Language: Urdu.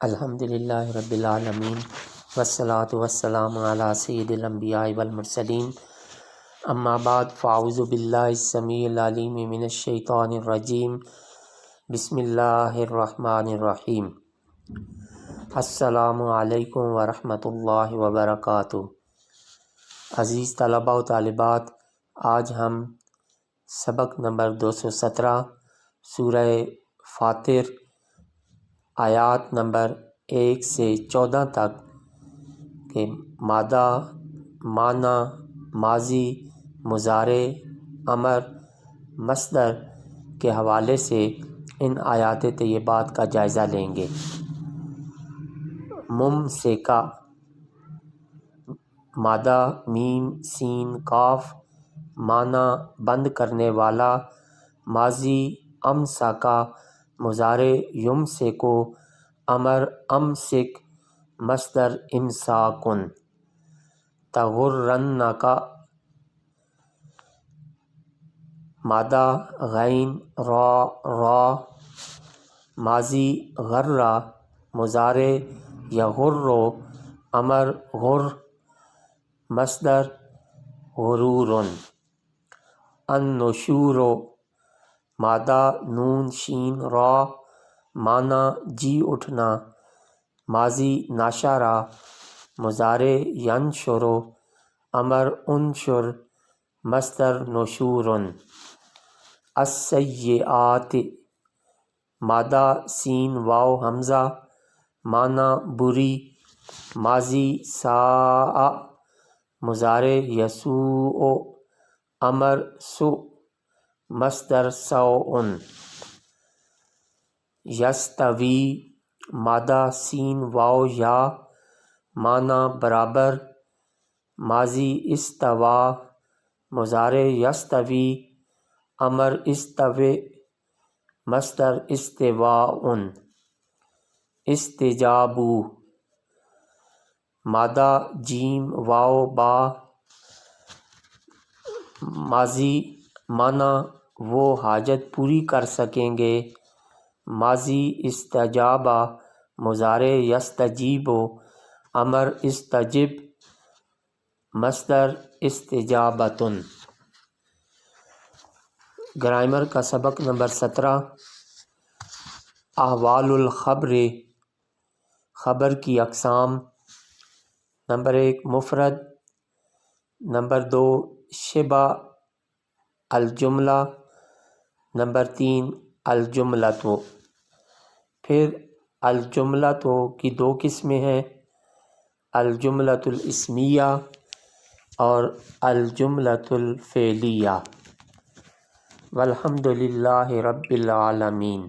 الحمدللہ رب العالمین والصلاة والسلام علی سید الانبیاء والمرسلین اما بعد فاعوذ باللہ السمیع العلیم من الشیطان الرجیم بسم اللہ الرحمن الرحیم السلام علیکم ورحمۃ اللہ وبرکاتہ۔ عزیز طلباء و طالبات، آج ہم سبق نمبر 217 سورہ فاطر آیات نمبر 1 سے 14 تک کے مادہ، معنی، ماضی، مضارع، امر، مصدر کے حوالے سے ان آیات طیبات کا جائزہ لیں گے۔ ممسکہ، مادہ میم سین کاف، معنی بند کرنے والا، ماضی امسکا، مضارع یمسکو، امر امسک، مصدر امساکن۔ تغرنک، مادہ غین را، ماضی غرہ، مضارع یغر، امر غر، مصدر غرور۔ النشور، مادہ نون شین را، معنی جی اٹھنا، ماضی نشرہ، مضارع ینشر، امر انشر، مصدر نشور۔ السیئات، مادہ سین واو حمزہ، معنی بری، ماضی ساء، مضارع یسوء، امر سوء، مصدر سوء۔ یستوی، مادہ سین واو یا، معنی برابر، ماضی استوا، مضارع یستوی، امر استوی، مصدر استواء۔ استجابو، مادہ جیم واو با، ماضی معنی وہ حاجت پوری کر سکیں گے، ماضی استجابہ، مضارع یستجیب، امر استجب، مصدر استجابۃ۔ گرامر کا سبق نمبر 17 احوال الخبر، خبر کی اقسام۔ نمبر 1 مفرد، نمبر 2 شبہ الجملہ، نمبر 3 الجملۃ۔ پھر الجملۃ کی 2 قسمیں ہیں، الجملۃ الاسمیہ اور الجملۃ الفعلیہ۔ والحمد للہ رب العالمین۔